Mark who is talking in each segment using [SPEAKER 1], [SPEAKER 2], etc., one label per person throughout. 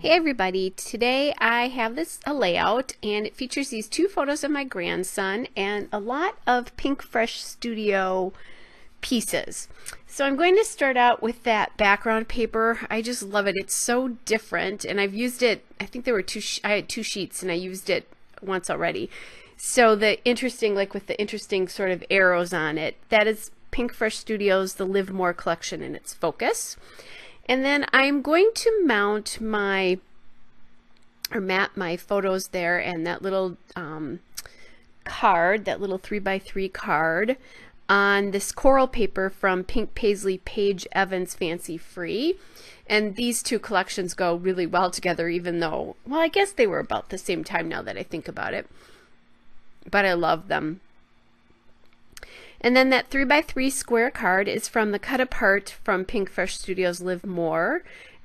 [SPEAKER 1] Hey everybody, today I have a layout and it features these two photos of my grandson and a lot of Pink Fresh Studio pieces. So I'm going to start out with that background paper. I just love it. It's so different and I've used it, I think there were I had two sheets and I used it once already. So the interesting, like with the interesting sort of arrows on it, that is Pink Fresh Studios, the Live More collection in its focus. And then I'm going to mount map my photos there and that little card, that little 3x3 card on this coral paper from Pink Paisley Paige Evans Fancy Free. And these two collections go really well together, even though, well, I guess they were about the same time now that I think about it. But I love them. And then that 3x3 square card is from the Cut Apart from Pink Fresh Studios Live More,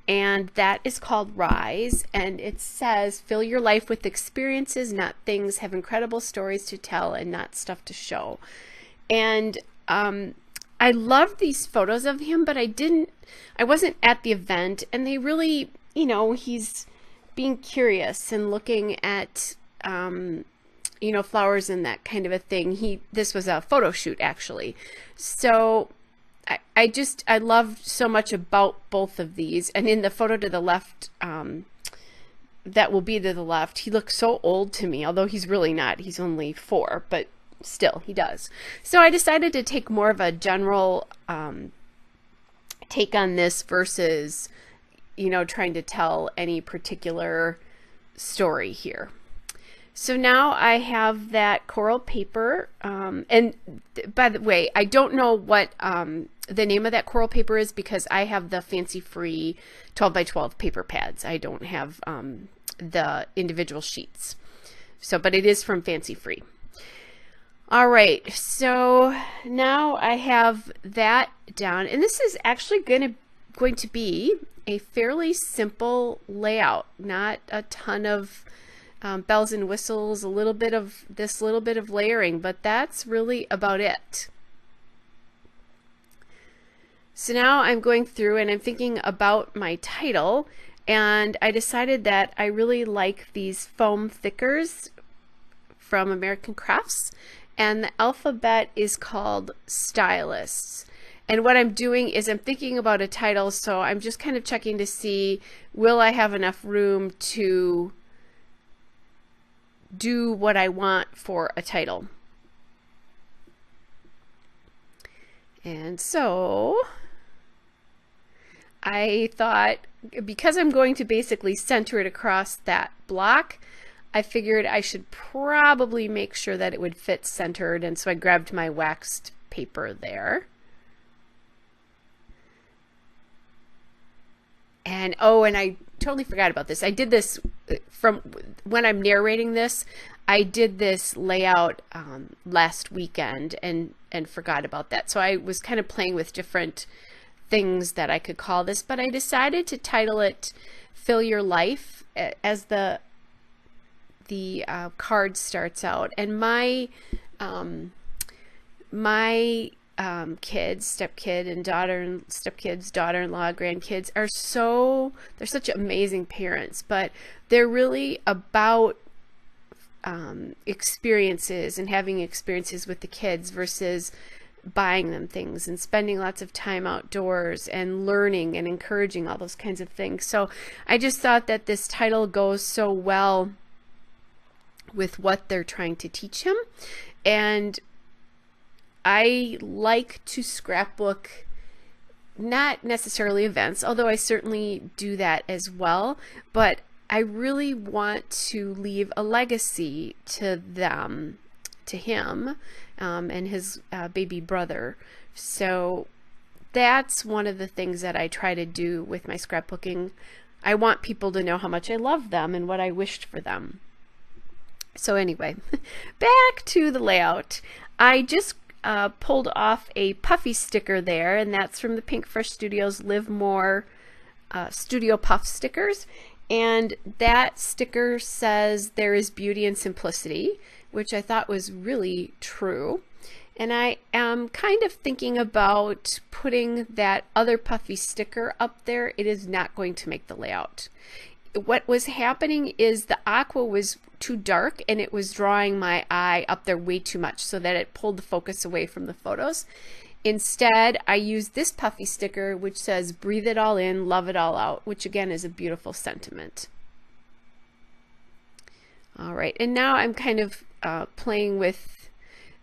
[SPEAKER 1] and that is called Rise, and it says, fill your life with experiences, not things, have incredible stories to tell and not stuff to show. And I love these photos of him, but I wasn't at the event, and they really, you know, he's being curious and looking at you know, flowers and that kind of a thing. This was a photo shoot actually. So I love so much about both of these. And in the photo to the left, that will be to the left, he looks so old to me, although he's really not. He's only 4, but still he does. So I decided to take more of a general take on this versus, you know, trying to tell any particular story here. So now I have that coral paper, and by the way, I don't know what the name of that coral paper is because I have the Fancy Free 12x12 paper pads. I don't have the individual sheets. So, but it is from Fancy Free. All right, so now I have that down, and this is actually going to be a fairly simple layout, not a ton of bells and whistles, a little bit of layering, but that's really about it. So now I'm going through and I'm thinking about my title, and I decided that I really like these foam thickers from American Crafts, and the alphabet is called Stylists. And what I'm doing is I'm thinking about a title, so I'm just kind of checking to see, will I have enough room to do what I want for a title. And so I thought, because I'm going to basically center it across that block, I figured I should probably make sure that it would fit centered, and so I grabbed my waxed paper there. And oh, and I totally forgot about this. I did this from when I'm narrating this. I did this layout last weekend and forgot about that. So I was kind of playing with different things that I could call this, but I decided to title it "Fill Your Life" as the card starts out. And my kids, stepkid and stepkids, daughter-in-law, grandkids they're such amazing parents, but they're really about experiences and having experiences with the kids versus buying them things and spending lots of time outdoors and learning and encouraging all those kinds of things. So I just thought that this title goes so well with what they're trying to teach him. And I like to scrapbook, not necessarily events, although I certainly do that as well, but I really want to leave a legacy to them, to him, and his baby brother. So that's one of the things that I try to do with my scrapbooking. I want people to know how much I love them and what I wished for them. So anyway, back to the layout. I just pulled off a puffy sticker there, and that's from the Pink Fresh Studios Live More Studio Puff stickers. And that sticker says, "There is beauty in simplicity," which I thought was really true. And I am kind of thinking about putting that other puffy sticker up there. It is not going to make the layout. what was happening is the aqua was too dark and it was drawing my eye up there way too much, so that it pulled the focus away from the photos. Instead, I used this puffy sticker which says breathe it all in, love it all out, which again is a beautiful sentiment. All right, and now I'm kind of playing with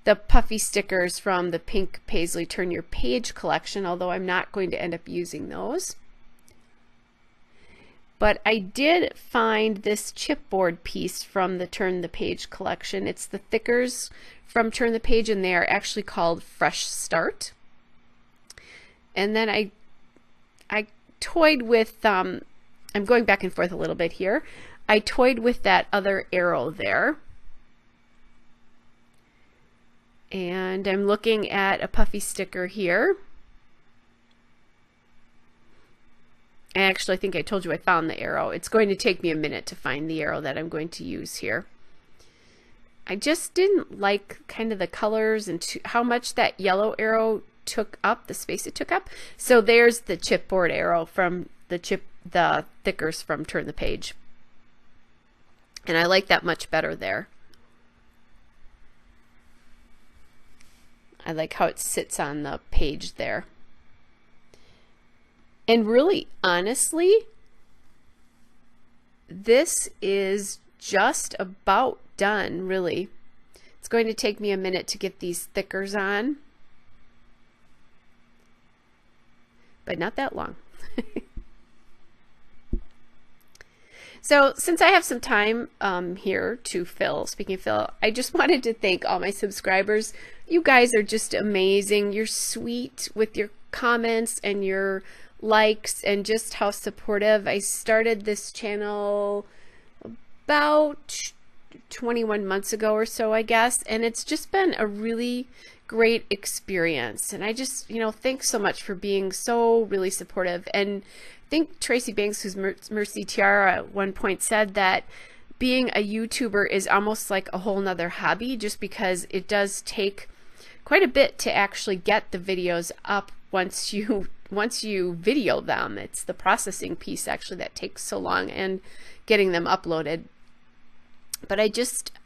[SPEAKER 1] the puffy stickers from the Pink Paisley Turn Your Page collection, although I'm not going to end up using those. But I did find this chipboard piece from the Turn the Page collection. It's the thickers from Turn the Page, and they are actually called Fresh Start. And then I toyed with, I'm going back and forth a little bit here. I toyed with that other arrow there. And I'm looking at a puffy sticker here. Actually, I think I told you I found the arrow. It's going to take me a minute to find the arrow that I'm going to use here. I just didn't like kind of the colors and how much that yellow arrow took up, the space it took up. So there's the chipboard arrow from the thickers from Turn the Page. And I like that much better there. I like how it sits on the page there. And really, honestly, this is just about done, really. It's going to take me a minute to get these thickers on, but not that long. So since I have some time here to fill, speaking of fill, I just wanted to thank all my subscribers. You guys are just amazing. You're sweet with your comments and your likes and just how supportive. I started this channel about 21 months ago or so, I guess, and it's just been a really great experience. And I just, thanks so much for being so really supportive. And I think Tracy Banks, who's Mercy Tiara, at one point said that being a YouTuber is almost like a whole nother hobby, just because it does take quite a bit to actually get the videos up once you video them. It's the processing piece actually that takes so long, and getting them uploaded. But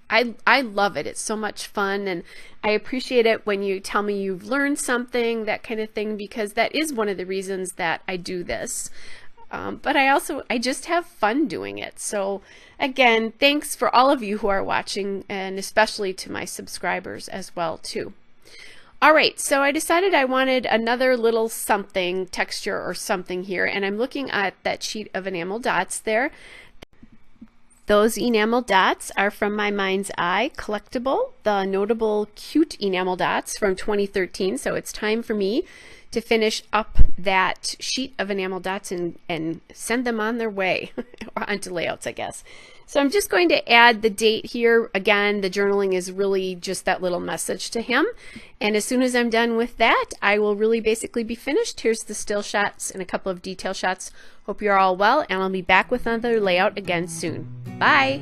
[SPEAKER 1] I love it. It's so much fun, and I appreciate it when you tell me you've learned something, that kind of thing, because that is one of the reasons that I do this. But I just have fun doing it. So again, thanks for all of you who are watching, and especially to my subscribers as well too. All right, so I decided I wanted another little something, texture or something here, and I'm looking at that sheet of enamel dots there. Those enamel dots are from my Mind's Eye collectible, the Notable Cute Enamel Dots from 2013. So it's time for me to finish up that sheet of enamel dots and send them on their way, onto layouts, I guess. So I'm just going to add the date here. Again, the journaling is really just that little message to him. And as soon as I'm done with that, I will really basically be finished. Here's the still shots and a couple of detail shots. Hope you're all well, and I'll be back with another layout again soon. Bye!